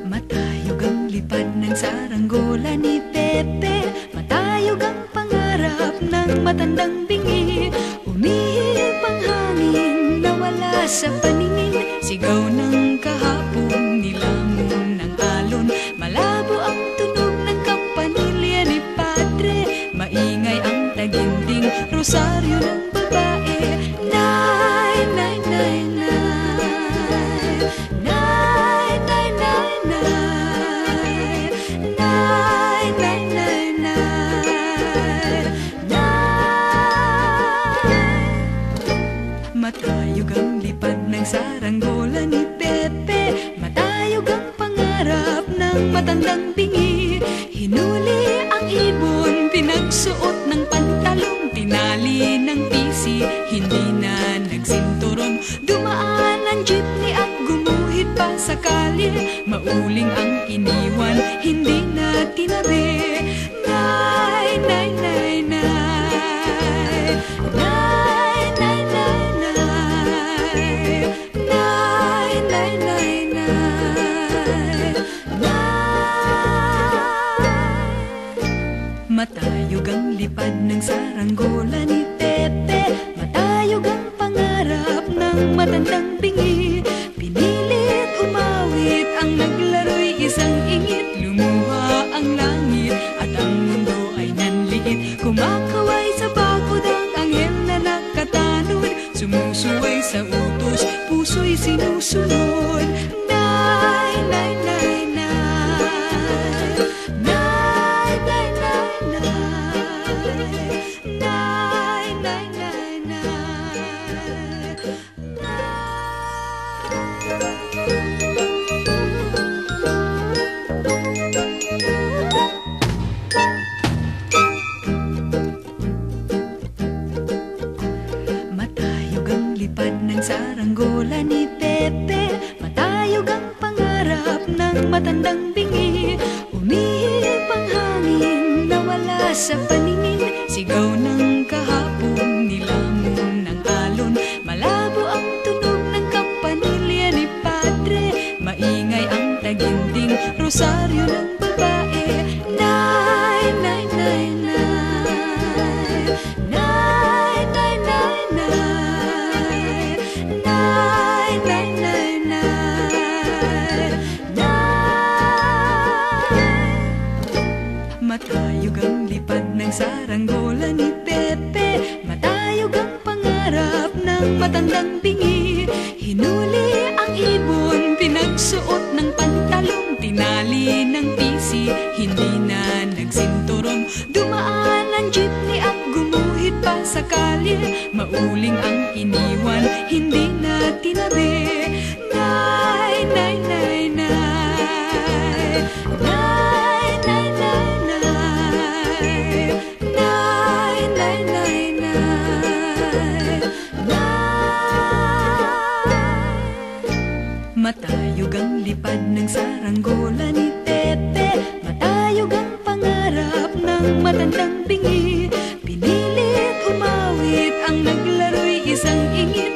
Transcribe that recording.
Matayog ang lipad ng saranggola ni Pepe, matayog ang pangarap ng matandang bingi. Umihip ang hangin, nawala sa paningin, sigaw ng kahapon, nilamon ng alon. Malabo ang tunog ng kampanilya ni Padre, maingay ang taginding rosaryo ng babae. Nay, nay, nay, nay, nay, nay, nay, nay, nay, nay, nay, nay, nay. Matayog ang lipad ng saranggola ni Pepe, matayog ang pangarap ng matandang bingi. Hinuli ang ibon, pinagsuot ng pantalong, tinali ng pisi, hindi na nagsinturon. Dumaan ang jeepney at gumuhit pa sa kalye, mauling ang iniwan, hindi na tinabi. Nay, nay, nay, nay, nay, nay, nay, nay, nay, nay, nay, nay, nay. Matayog ang lipad ng saranggola ni Pepe, matayog ang pangarap ng matandang bingi. Pinilit umawit ang naglaro'y isang ingit, lumuha ang langit at ang mundo ay nanliit. Kumakaway sa bakod ang anghel na nakatanod, sumusuway sa utos, puso'y sinusunod. Nay, nay, nay, nay, nay, nay, nay, nay, nay, nay, nay, matayog ang lipad ng saranggola ni Pepe, matayog ang pangarap ng matandang bingi. Umihip ang hangin, nawala sa paningin, sigaw ng kahapon, nilamon ng alon. Malabo ang tunog ng kampanilya ni Padre, maingay ang taginding rosaryo ng babae. Nay, nay, nay, nay, nay, nay, nay, nay, nay, nay, nay, nay, nay. Matayog ang lipad ng saranggola ni Pepe, matayog ang pangarap ng matandang bingi. Hinuli ang ibon, pinagsuot ng pantalong, tinali ng pisi, hindi na nagsinturon. Dumaan ang jeepney at gumuhit pa sa kalye, mauling ang iniwan, hindi na tinabi. Nay, nay, nay, nay, nay, nay, nay, nay, nay, nay, nay, nay, nay. Matayog ang lipad ng saranggola ni Pepe, matayog ang pangarap ng matandang bingi. Pinilit umawit ang naglaro'y isang ingit,